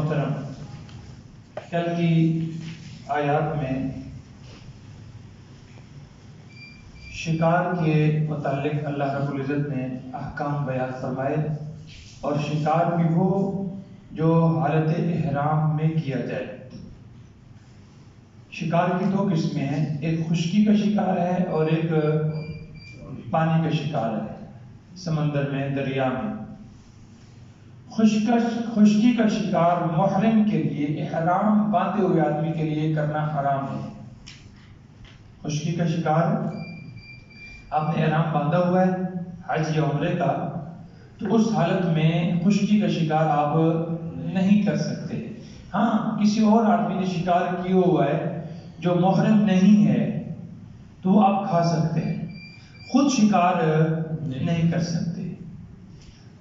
محترم، کل کی آیات میں شکار کے متعلق اللہ رب العزت نے احکام بیان فرمائے، اور شکار بھی وہ جو حالت احرام میں کیا جائے۔ شکار کی دو قسمیں ہیں، ایک خشکی کا شکار ہے اور ایک پانی کا شکار ہے، سمندر میں، دریا میں۔ خشکی کا شکار محرم کے لیے، احرام باندھے ہوئے آدمی کے لیے کرنا حرام ہے۔ خشکی کا شکار، آپ نے احرام باندھا ہوا ہے حج یا عمرے کا، تو اس حالت میں خشکی کا شکار آپ نہیں کر سکتے۔ ہاں، کسی اور آدمی نے شکار کیا ہوا ہے جو محرم نہیں ہے تو وہ آپ کھا سکتے ہیں، خود شکار نہیں کر سکتے۔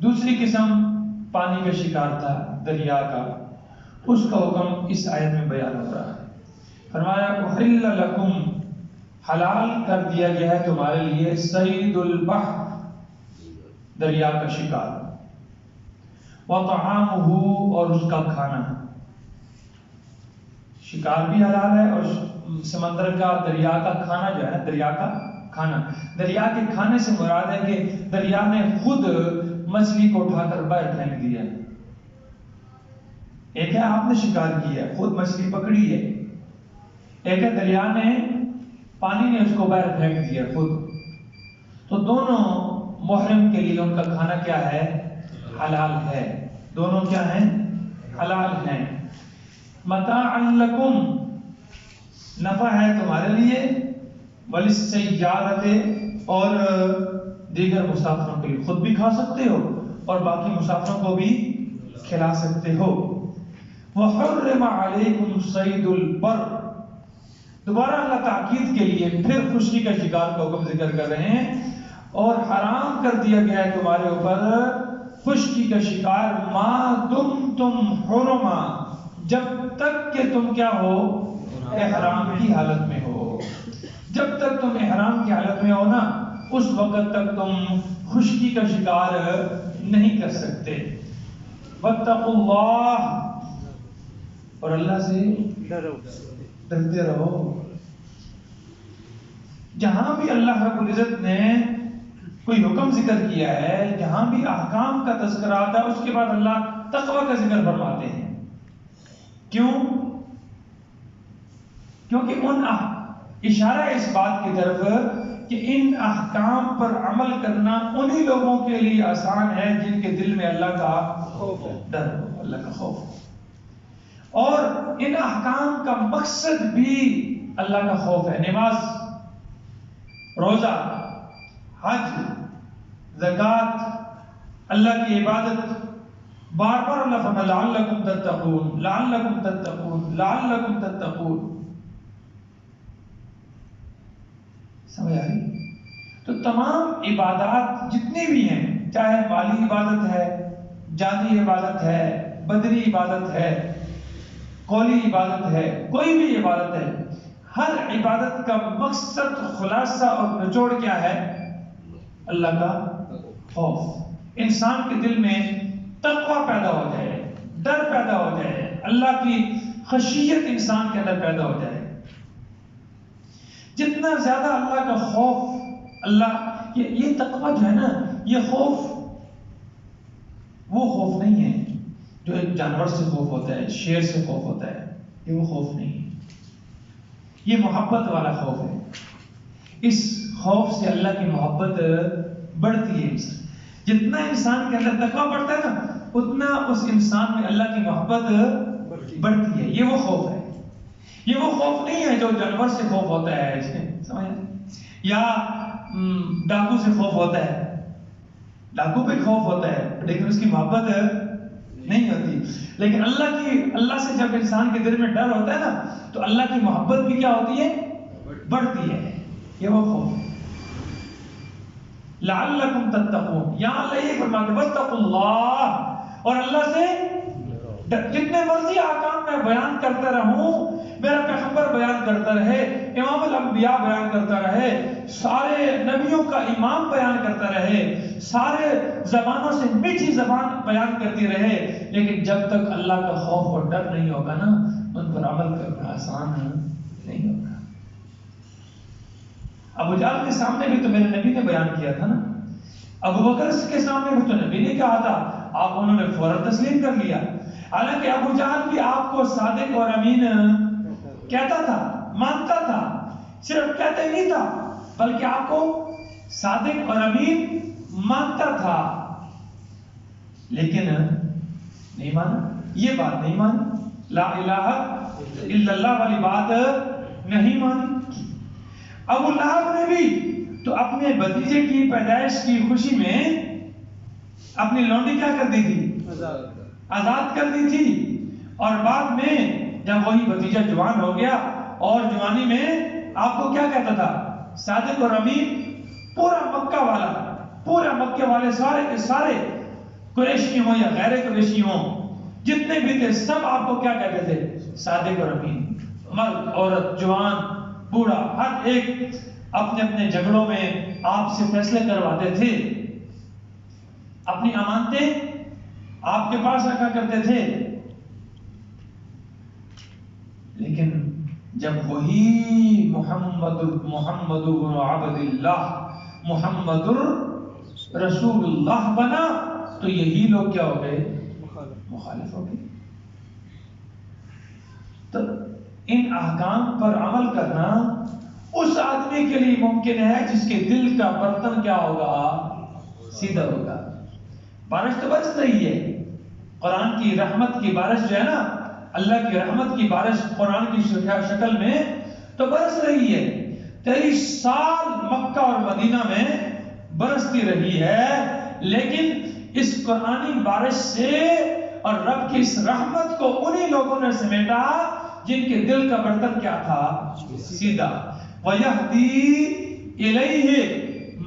دوسری قسم پانی کا شکار تھا، دریا کا، اس کا حکم اس آیت میں بیان ہو رہا ہے۔ فرمایا احل لکم، حلال کر دیا گیا ہے تمہارے لیے، صید البحر، دریا کا شکار، وطعامہ، اور اس کا کھانا۔ شکار بھی حلال ہے اور سمندر کا، دریا کا کھانا جو ہے، دریا کا کھانا، دریا کے کھانے سے مراد ہے کہ دریا نے خود مچھلی کو اٹھا کر باہر پھینک دیا۔ ایک ہے آپ نے شکار کیا ہے، خود مچھلی پکڑی ہے، ایک ہے دریا نے، پانی نے اس کو باہر پھینک دیا خود۔ تو دونوں محرم کے لیے ان کا کھانا کیا ہے؟ حلال ہے۔ دونوں کیا ہیں؟ حلال ہیں۔ متاعا لکم، نفع ہے تمہارے لیے، وللسیارۃ، اور دیگر مسافروں کے لیے، خود بھی کھا سکتے ہو اور باقی مسافروں کو بھی کھلا سکتے ہو۔ وحرم علیکم صید البر، دوبارہ اللہ تاکید کے لیے پھر خشکی کا شکار کا حکم ذکر کر رہے ہیں، اور حرام کر دیا گیا ہے تمہارے اوپر خشکی کا شکار، ما دمتم حرما، جب تک کہ تم کیا ہو؟ احرام کی حالت میں ہو۔ جب تک تم احرام کی حالت میں ہو نا، اس وقت تک تم خشکی کا شکار نہیں کر سکتے۔ واتقوا اللہ، اور اللہ سے ڈرتے رہو۔ جہاں بھی اللہ رب العزت نے کوئی حکم ذکر کیا ہے، جہاں بھی احکام کا تذکرہ آتا ہے، اس کے بعد اللہ تقوی کا ذکر فرماتے ہیں۔ کیوں؟ کیونکہ اشارہ اس بات کی طرف کہ ان احکام پر عمل کرنا انہی لوگوں کے لیے آسان ہے جن کے دل میں اللہ کا ڈر ہو، اللہ کا خوف ہو۔ اور ان احکام کا مقصد بھی اللہ کا خوف ہے۔ نماز، روزہ، حج، زکوٰۃ، اللہ کی عبادت، بار بار اللہ فرماتا لعلکم تتقون، لعلکم تتقون، لعلکم تتقون۔ سمجھ آ رہی؟ تو تمام عبادات جتنی بھی ہیں، چاہے مالی عبادت ہے، جانی عبادت ہے، بدنی عبادت ہے، قولی عبادت ہے، کوئی بھی عبادت ہے، ہر عبادت کا مقصد، خلاصہ اور نچوڑ کیا ہے؟ اللہ کا خوف۔ انسان کے دل میں تقوی پیدا ہو جائے، ڈر پیدا ہو جائے، اللہ کی خشیت انسان کے اندر پیدا ہو جائے۔ جتنا زیادہ اللہ کا خوف، اللہ یہ تقوی جو ہے نا، یہ خوف وہ خوف نہیں ہے جو ایک جانور سے خوف ہوتا ہے، شیر سے خوف ہوتا ہے، یہ وہ خوف نہیں ہے، یہ محبت والا خوف ہے۔ اس خوف سے اللہ کی محبت بڑھتی ہے۔ جتنا انسان کے اندر تقوی بڑھتا ہے نا، اتنا اس انسان میں اللہ کی محبت بڑھتی ہے۔ یہ وہ خوف ہے، یہ وہ خوف نہیں ہے جو جانور سے خوف ہوتا ہے، سمجھ، یا ڈاکو سے خوف ہوتا ہے۔ ڈاکو پہ خوف ہوتا ہے لیکن اس کی محبت نہیں ہوتی۔ لیکن اللہ سے جب انسان کے دل میں ڈر ہوتا ہے نا، تو اللہ کی محبت بھی کیا ہوتی ہے؟ بڑھتی ہے۔ یہ وہ خوف ہے۔ لعلکم تتقون، یہاں اللہ یہ فرماتے واتقوا اللہ، اور اللہ سے جتنے مرضی احکام میں بیان کرتا رہوں، میرا پیغمبر بیان کرتا رہے، امام الانبیاء بیان کرتا رہے، سارے نبیوں کا امام بیان کرتا رہے، سارے زبانوں سے میٹھی زبان بیان کرتی رہے، لیکن جب تک اللہ کا خوف اور ڈر نہیں ہوگا نا، ان پر عمل کرنا آسان نہیں ہوگا۔ ابو جہل کے سامنے بھی تو میرے نبی نے بیان کیا تھا نا، ابو بکر کے سامنے بھی تو نبی نے کہا تھا، آپ انہوں نے فوراً تسلیم کر لیا۔ حالانکہ ابو جہل بھی آپ کو صادق اور امین کہتا تھا، مانتا تھا، صرف کہتے نہیں تھا بلکہ آپ کو صادق اور امین مانتا تھا، لیکن نہیں مانا، یہ بات نہیں مانی، لا الہ الا اللہ والی بات نہیں مانی۔ ابو لہب نے بھی تو اپنے بھتیجے کی پیدائش کی خوشی میں اپنی لونڈی کیا کر دی تھی؟ آزاد کر دی تھی، اور بعد میں جب وہی بھتیجا جوان ہو گیا اور جوانی میں آپ کو کیا کہتا تھا؟ صادق اور امین۔ پورا مکہ والے سارے کے سارے قریشی ہوں یا غیر قریشی ہوں، جتنے بھی تھے سب آپ کو کیا کہتے تھے؟ صادق اور امین۔ مرد، عورت، جوان، بوڑھا، ہر ایک اپنے اپنے جھگڑوں میں آپ سے فیصلے کرواتے تھے، اپنی امانتیں آپ کے پاس رکھا کرتے تھے۔ لیکن جب وہی محمد بن عبد اللہ، محمد رسول اللہ بنا تو یہی لوگ کیا ہو گئے؟ مخالف ہو گئے۔ تو ان احکام پر عمل کرنا اس آدمی کے لیے ممکن ہے جس کے دل کا برتن کیا ہوگا؟ سیدھا ہوگا۔ بارش تو برس رہی ہے، قرآن کی رحمت کی بارش جو ہے نا، اللہ کی رحمت کی بارش قرآن کی شکل میں تو برس رہی ہے، 23 سال مکہ اور مدینہ میں برستی رہی ہے، لیکن اس قرآنی بارش سے اور رب کی اس رحمت کو انہی لوگوں نے سمیٹا جن کے دل کا برتن کیا تھا؟ سیدھا۔ وَيَهْدِي إِلَيْهِ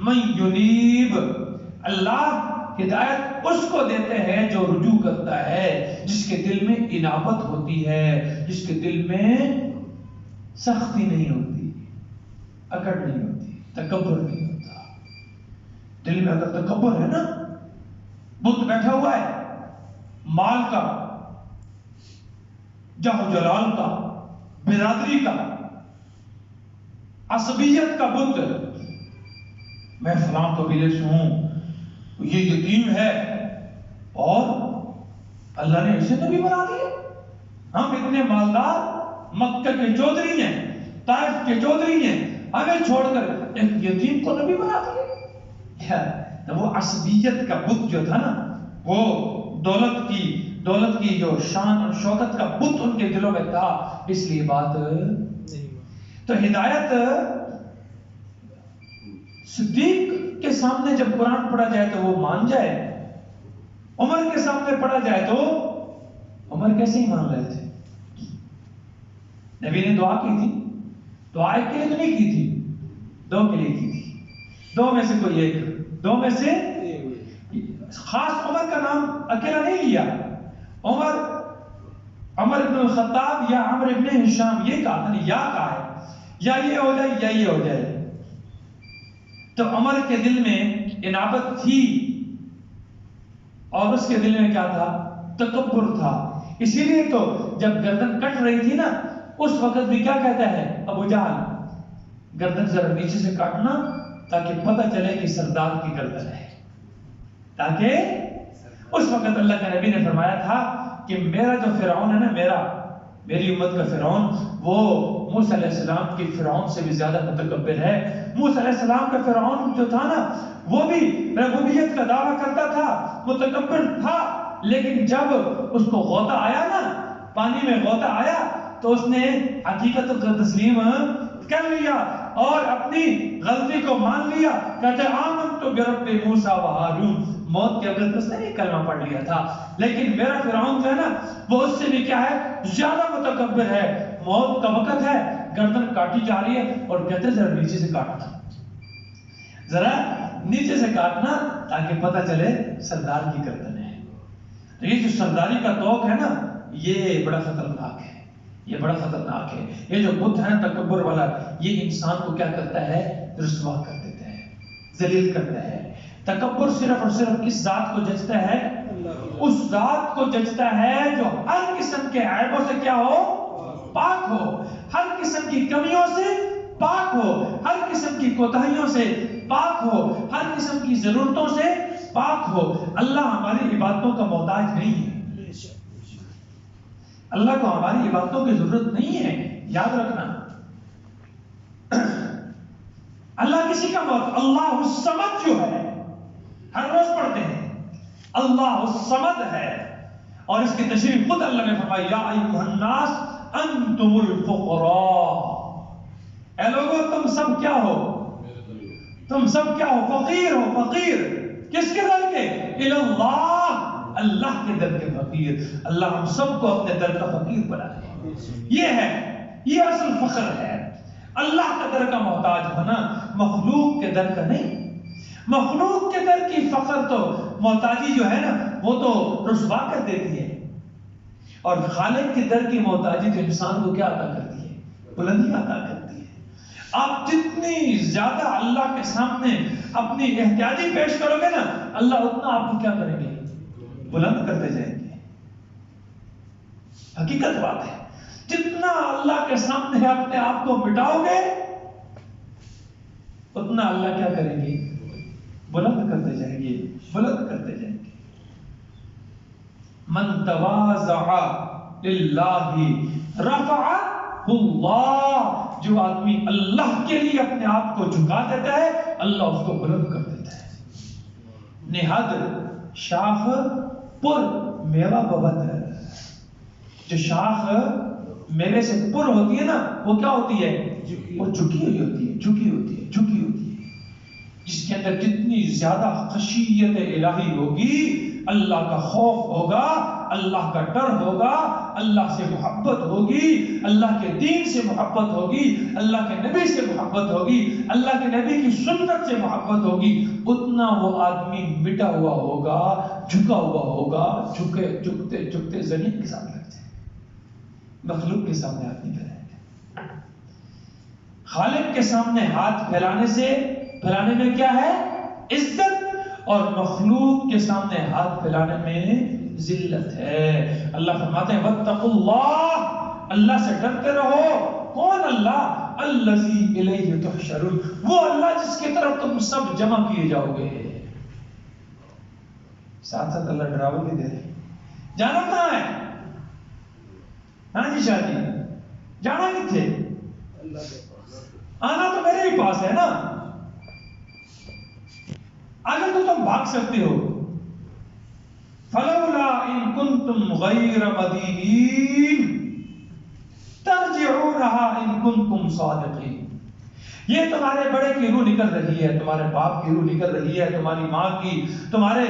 مَن يُنِيبُ، اللہ ہدایت اس کو دیتے ہیں جو رجوع کرتا ہے، جس کے دل میں انابت ہوتی ہے، جس کے دل میں سختی نہیں ہوتی، اکڑ نہیں ہوتی، تکبر نہیں ہوتا۔ دل میں اگر تکبر ہے نا، بت بیٹھا ہوا ہے، مال کا، جاہ و جلال کا، برادری کا، عصبیت کا بت، میں فلاں قبیلے سے ہوں، یہ یتیم ہے، اور اللہ نے اسے نبی بنا دیا، ہم اتنے مالدار مکہ کے چودھری ہیں، طائف کے چودھری ہیں، ہمیں چھوڑ کر ایک یتیم کو نبی بنا دیا۔ تو وہ عصبیت کا بت جو تھا نا، وہ دولت کی جو شان اور شوکت کا بت ان کے دلوں میں تھا، اس لیے بات تو ہدایت صدیق کے سامنے جب قرآن پڑھا جائے تو وہ مان جائے، عمر کے سامنے پڑھا جائے تو عمر کیسے ہی مان رہے تھے؟ نبی نے دعا کی تھی، دعا ایک کے لیے تو نہیں کی تھی، دو کے لیے کی تھی، دو میں سے کوئی ایک، دو میں سے خاص عمر کا نام اکیلا نہیں لیا، عمر ابن الخطاب یا عمر ابن ہشام یہ کہا، یا کہا ہے، یا یہ ہو جائے یا یہ ہو جائے۔ تو عمر کے دل میں انابت تھی اور اس کے دل میں کیا تھا؟ تکبر تھا، اسی لیے تو جب گردن کٹ رہی تھی نا، اس وقت بھی کیا کہتا ہے ابو جہل؟ گردن ذرا نیچے سے کاٹنا تاکہ پتہ چلے کہ سردار کی گردن ہے، تاکہ اس وقت اللہ کے نبی نے فرمایا تھا کہ میرا جو فرعون ہے نا، میری امت کا فرعون، وہ موسیٰ علیہ السلام کی فرعون سے بھی زیادہ متکبر ہے۔ موسیٰ علیہ السلام کا فرعون جو تھا نا، وہ بھی ربوبیت کا دعویٰ کرتا تھا، متکبر تھا، لیکن جب اس کو غوطہ آیا نا، پانی میں غوطہ آیا تو اس نے حقیقت کو تسلیم کر لیا اور اپنی غلطی کو مان لیا، کہتے آمنت برب موسیٰ و ہارون، موت کے وقت اس نے کلمہ پڑھ لیا تھا، لیکن میرا فرعون جو ہے نا، وہ اس سے بھی کیا ہے؟ زیادہ متکبر ہے، موت کا وقت ہے، گردن کاٹی جا رہی ہے، اور کہتے ذرا نیچے سے کاٹنا، ذرا نیچے سے کاٹنا تاکہ پتہ چلے سردار کی گردن ہے۔ تو یہ جو سرداری کا توق ہے نا، یہ بڑا خطرناک ہے، یہ بڑا خطرناک ہے۔ یہ جو بت ہے نا تکبر والا، یہ انسان کو کیا کرتا ہے؟ رسوا کر دیتا ہے، ذلیل کرتا ہے۔ تکبر صرف اور صرف کس ذات کو جچتا ہے؟ اس ذات کو جچتا ہے جو ہر قسم کے عیبوں سے کیا ہو؟ پاک ہو، ہر قسم کی کمیوں سے پاک ہو، ہر قسم کی کوتاہیوں سے پاک ہو، ہر قسم کی ضرورتوں سے پاک ہو۔ اللہ ہماری عبادتوں کا محتاج نہیں ہے، اللہ کو ہماری عبادتوں کی ضرورت نہیں ہے، یاد رکھنا۔ اللہ کسی کا محتاج، اللہ الصمد جو ہے، ہر روز پڑھتے ہیں اللہ الصمد ہے، اور اس کی تشریح خود اللہ نے فرمائی یا ایھا الناس انتم الفقراء، اے لوگو تم سب کیا ہو؟ تم سب کیا ہو؟ فقیر ہو، فقیر کس کے در کے؟ اللہ، اللہ کے در کے فقیر۔ اللہ ہم سب کو اپنے در کا فقیر بنائے، یہ ہے، یہ اصل فخر ہے، اللہ کا در کا محتاج ہونا، مخلوق کے در کا نہیں۔ مخلوق کے در کی فخر تو محتاجی جو ہے نا وہ تو رسوا کر دیتی ہے، اور خالق کے در کی محتاجی تو انسان کو کیا عطا کرتی ہے؟ بلندی عطا کرتی ہے۔ آپ جتنی زیادہ اللہ کے سامنے اپنی احتیاجی پیش کرو گے نا، اللہ اتنا آپ کو کیا کریں گے؟ بلند کرتے جائیں گے۔ حقیقت بات ہے، جتنا اللہ کے سامنے اپنے آپ کو مٹاؤ گے اتنا اللہ کیا کریں گے؟ بلند کرتے جائیں گے، بلند کرتے جائیں گے۔ من تواضع للہ رفعہ اللہ، جو آدمی اللہ کے لیے اپنے آپ کو جھکا دیتا ہے اللہ اس کو بلند کر دیتا ہے۔ نہاد شاخ پر میوہ ببد ہے، جو شاخ میوے سے پر ہوتی ہے نا وہ کیا ہوتی ہے؟ وہ جھکی ہوئی ہوتی ہے، جھکی ہوتی ہے، جھکی ہوتی ہے۔ جس کے اندر جتنی زیادہ خشیت الہی ہوگی، اللہ کا خوف ہوگا، اللہ کا ڈر ہوگا، اللہ سے محبت ہوگی، اللہ کے دین سے محبت ہوگی، اللہ کے نبی سے محبت ہوگی، اللہ کے نبی کی سنت سے محبت ہوگی، اتنا وہ آدمی مٹا ہوا ہوگا، جھکا ہوا ہوگا، جھکتے جھکتے زمین کے ساتھ لگ جائے، مخلوق کے سامنے ہاتھ نہیں پھیلائیں گے۔ خالق کے سامنے ہاتھ پھیلانے میں کیا ہے؟ عزت، اور مخلوق کے سامنے ہاتھ پھیلانے میں ذلت ہے۔ اللہ فرماتے ہیں واتقوا اللہ، اللہ سے ڈرتے رہو۔ کون اللہ؟ الذی الیہ تحشرون، وہ اللہ جس کی طرف تم سب جمع کیے جاؤ گے۔ ساتھ ساتھ اللہ ڈراوا بھی دے رہے، جانا کہاں ہے؟ ہاں جی شاہ جی، جانا کتنے؟ آنا تو میرے ہی پاس ہے نا۔ اگر تو تم بھاگ سکتے ہو، فلولا ان کنتم غیر مدینین ترجعونها ان کنتم صادقین، یہ تمہارے بڑے کی روح نکل رہی ہے، تمہارے باپ کی روح نکل رہی ہے، تمہاری ماں کی، تمہارے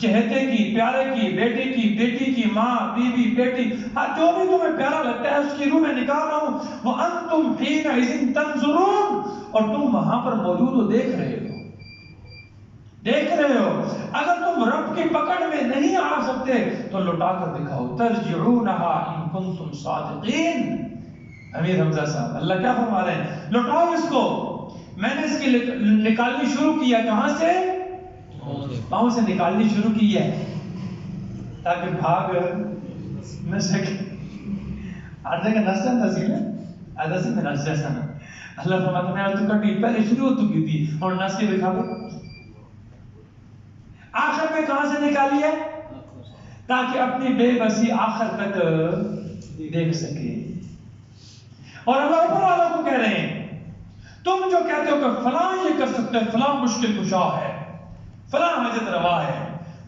چہتے کی، پیارے کی، بیٹی کی، ماں، بیوی، بیٹی، جو بھی تمہیں پیارا لگتا ہے اس کی روح میں نکال رہا ہوں۔ وَأَنْتُمْ حِينَئِذٍ تَنْظُرُونَ، اور تم وہاں پر موجود ہو، دیکھ رہے ہو۔ اگر تم رب کی پکڑ میں نہیں آ سکتے تو لوٹا کر دکھاؤ۔ ترجعونها ان کنتم صادقین۔ امیر حمزہ صاحب اللہ کیا فرما رہے ہیں؟ لوٹاؤ اس کو۔ میں نے اس کی نکالنی شروع کیا، کہاں سے؟ پاؤں سے نکالنی شروع کی ہے تاکہ بھاگ نہ سکے۔ ہر جگہ نسل نسل ہے، ادھر سے میں نس جیسا نا۔ اللہ فرماتا ہے تو کٹی پہلے شروع ہو چکی تھی اور نس کے دکھا دو۔ آخر میں کہاں سے نکالی ہے؟ تاکہ اپنی بے بسی آخر تک دیکھ سکے۔ اور اللہ اوپر والوں کو کہہ رہے ہیں تم جو کہتے ہو کہ فلاں یہ کر سکتے ہیں، فلاں مشکل کشا ہے، فلاں حاجت روا ہے،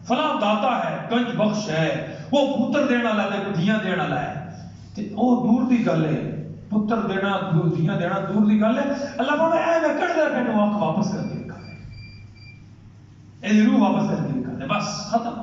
فلاں داتا ہے، گنج بخش ہے، وہ پتر دینا لائے دھیاں دینا لائے، وہ دور دی گل ہے، پتر دینا دھیاں دینا دور دی گل ہے۔ اللہ فرماتا ہے میں کٹ دے پہنو آنکھ واپس کر کے دکھا دے، روح واپس کر کے دکھا دے، بس ختم۔